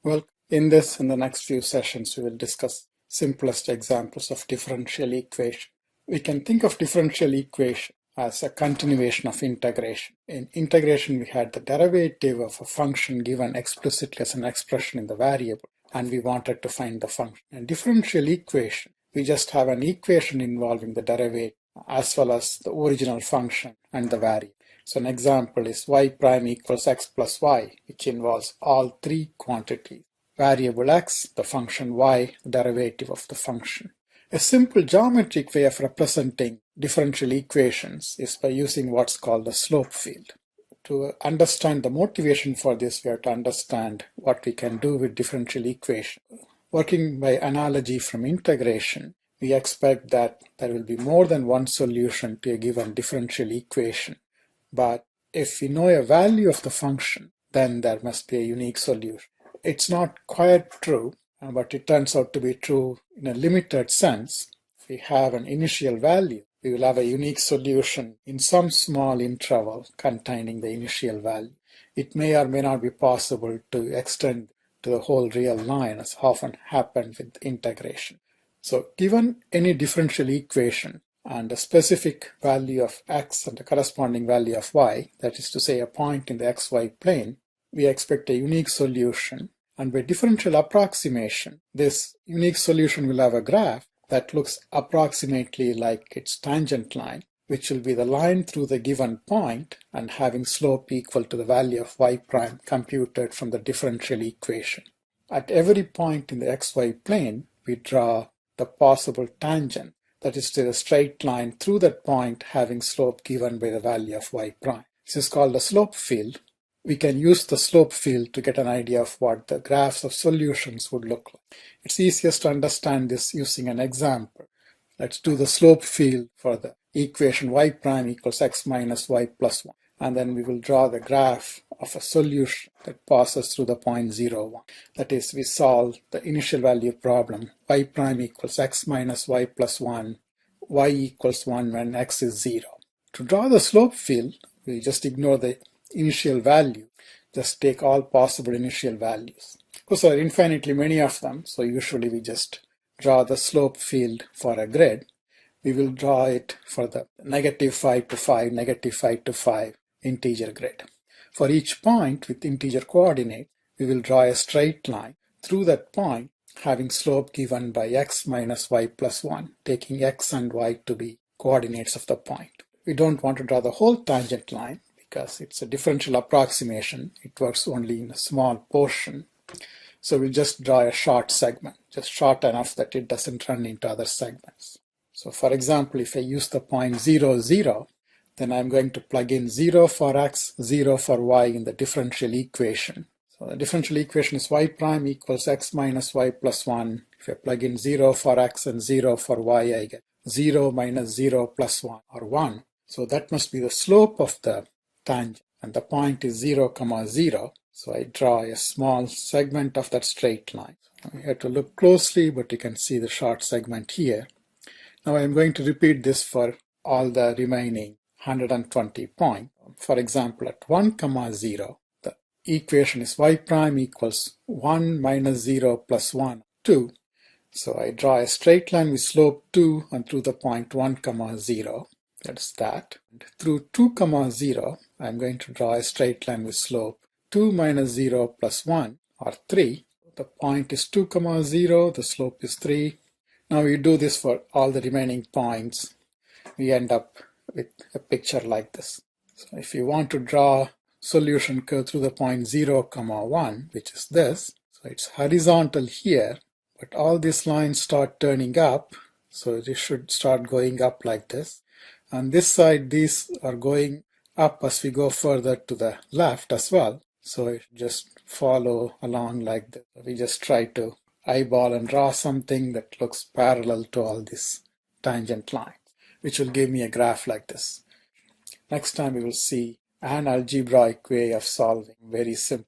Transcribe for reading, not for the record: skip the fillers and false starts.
Well, in the next few sessions, we will discuss simplest examples of differential equation. We can think of differential equation as a continuation of integration. In integration, we had the derivative of a function given explicitly as an expression in the variable, and we wanted to find the function. In differential equation, we just have an equation involving the derivative as well as the original function and the variable. So an example is y prime equals x plus y, which involves all three quantities: variable x, the function y, the derivative of the function. A simple geometric way of representing differential equations is by using what's called the slope field. To understand the motivation for this, we have to understand what we can do with differential equation. Working by analogy from integration, we expect that there will be more than one solution to a given differential equation. But if we know a value of the function, then there must be a unique solution. It's not quite true, but it turns out to be true in a limited sense. If we have an initial value, we will have a unique solution in some small interval containing the initial value. It may or may not be possible to extend to the whole real line, as often happens with integration. So given any differential equation, and a specific value of x and a corresponding value of y, that is to say a point in the xy plane, we expect a unique solution. And by differential approximation, this unique solution will have a graph that looks approximately like its tangent line, which will be the line through the given point and having slope equal to the value of y prime computed from the differential equation. At every point in the xy plane, we draw the possible tangent, that is to the straight line through that point having slope given by the value of y prime. This is called the slope field. We can use the slope field to get an idea of what the graphs of solutions would look like. It's easiest to understand this using an example. Let's do the slope field for the equation y prime equals x minus y plus 1. And then we will draw the graph of a solution that passes through the point 0, 1. That is, we solve the initial value problem, y prime equals x minus y plus 1, y equals 1 when x is 0. To draw the slope field, we just ignore the initial value, just take all possible initial values. Of course, there are infinitely many of them, so usually we just draw the slope field for a grid. We will draw it for the negative 5 to 5, negative 5 to 5 integer grid. For each point with integer coordinate, we will draw a straight line through that point having slope given by x minus y plus 1, taking x and y to be coordinates of the point. We don't want to draw the whole tangent line because it's a differential approximation. It works only in a small portion. So we'll just draw a short segment, just short enough that it doesn't run into other segments. So for example, if I use the point 0, 0, then I'm going to plug in 0 for x, 0 for y in the differential equation. So the differential equation is y prime equals x minus y plus 1. If I plug in 0 for x and 0 for y, I get 0 minus 0 plus 1, or 1. So that must be the slope of the tangent. And the point is 0, 0. So I draw a small segment of that straight line. We have to look closely, but you can see the short segment here. Now I'm going to repeat this for all the remaining 120 points. For example, at 1, 0, the equation is y prime equals 1 minus 0 plus 1, 2. So I draw a straight line with slope 2 and through the point 1, 0. That's that. And through 2, 0, I'm going to draw a straight line with slope 2 minus 0 plus 1, or 3. The point is 2, 0, the slope is 3. Now we do this for all the remaining points. We end up with a picture like this. So if you want to draw solution curve through the point 0, 1, which is this, so it's horizontal here, but all these lines start turning up, so they should start going up like this. On this side, these are going up as we go further to the left as well. So it just follow along like this. We just try to eyeball and draw something that looks parallel to all these tangent lines, which will give me a graph like this. Next time we will see an algebraic way of solving very simple